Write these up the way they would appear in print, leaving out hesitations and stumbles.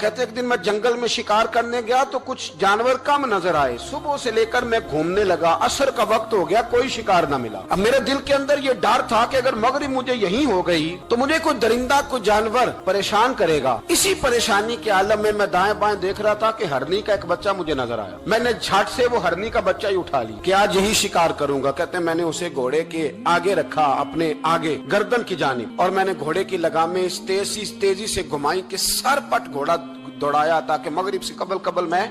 कहते एक दिन मैं जंगल में शिकार करने गया तो कुछ जानवर कम नजर आए। सुबह से लेकर मैं घूमने लगा, असर का वक्त हो गया, कोई शिकार न मिला। अब मेरे दिल के अंदर ये डर था कि अगर मगरिब मुझे यहीं हो गई तो मुझे कोई दरिंदा कोई जानवर परेशान करेगा। इसी परेशानी के आलम में मैं दाएं बाएं देख रहा था कि हरनी का एक बच्चा मुझे नजर आया। मैंने झट से वो हरनी का बच्चा ही उठा ली कि आज यही शिकार करूंगा। कहते मैंने उसे घोड़े के आगे रखा, अपने आगे गर्दन की जानिब, और मैंने घोड़े की लगामें इस तेजी से घुमाई कि सर पट घोड़ा दौड़ाया ताकि मगरिब से कबल मैं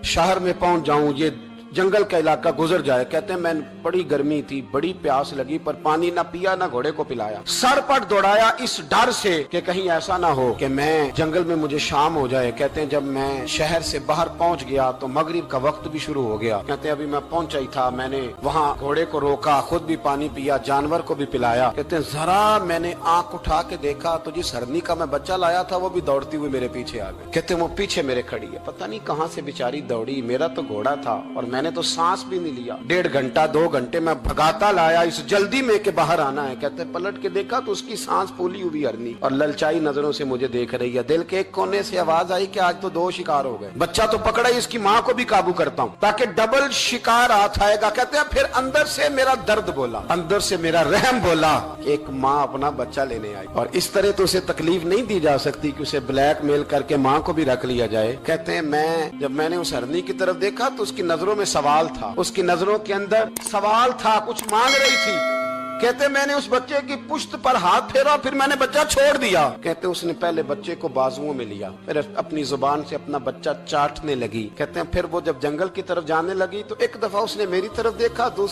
शहर में पहुंच जाऊं, ये जंगल का इलाका गुजर जाए। कहते हैं मैं बड़ी गर्मी थी, बड़ी प्यास लगी, पर पानी ना पिया ना घोड़े को पिलाया। सर पट दौड़ाया इस डर से कि कहीं ऐसा ना हो कि मैं जंगल में मुझे शाम हो जाए। कहते हैं जब मैं शहर से बाहर पहुंच गया तो मगरिब का वक्त भी शुरू हो गया। कहते हैं अभी मैं पहुंचा ही था, मैंने वहां घोड़े को रोका, खुद भी पानी पिया, जानवर को भी पिलाया। कहते हैं जरा मैंने आंख उठा के देखा तो जिस हरनी का मैं बच्चा लाया था वो भी दौड़ती हुई मेरे पीछे आ गई। कहते वो पीछे मेरे खड़ी है, पता नहीं कहां से बेचारी दौड़ी। मेरा तो घोड़ा था और मैंने तो सांस भी नहीं लिया। 1.5 घंटा 2 घंटे मैं भगाता लाया इस जल्दी में कि बाहर आना है। कहते पलट के देखा तो उसकी सांस फूली हुई हरनी और ललचाई नजरों से मुझे देख रही है। दिल के एक कोने से आवाज आई कि आज तो 2 शिकार हो गए। बच्चा तो पकड़ा ही, इसकी माँ को भी काबू करता हूँ ताकि डबल शिकार हाथ आएगा। कहते हैं फिर अंदर से मेरा दर्द बोला, अंदर से मेरा रहम बोला। एक माँ अपना बच्चा लेने आई और इस तरह तो उसे तकलीफ नहीं दी जा सकती कि उसे ब्लैकमेल करके माँ को भी रख लिया जाए। कहते हैं जब मैंने उस हरनी की तरफ देखा तो उसकी नजरों में सवाल था, उसकी नजरों के अंदर सवाल था, कुछ मांग रही थी। कहते मैंने उस बच्चे की पुश्त पर हाथ फेरा, फिर मैंने बच्चा छोड़ दिया। कहते उसने पहले बच्चे को बाजुओं में लिया, फिर अपनी जुबान से अपना बच्चा चाटने लगी। कहते हैं फिर वो जब जंगल की तरफ जाने लगी तो एक दफा उसने मेरी तरफ देखा,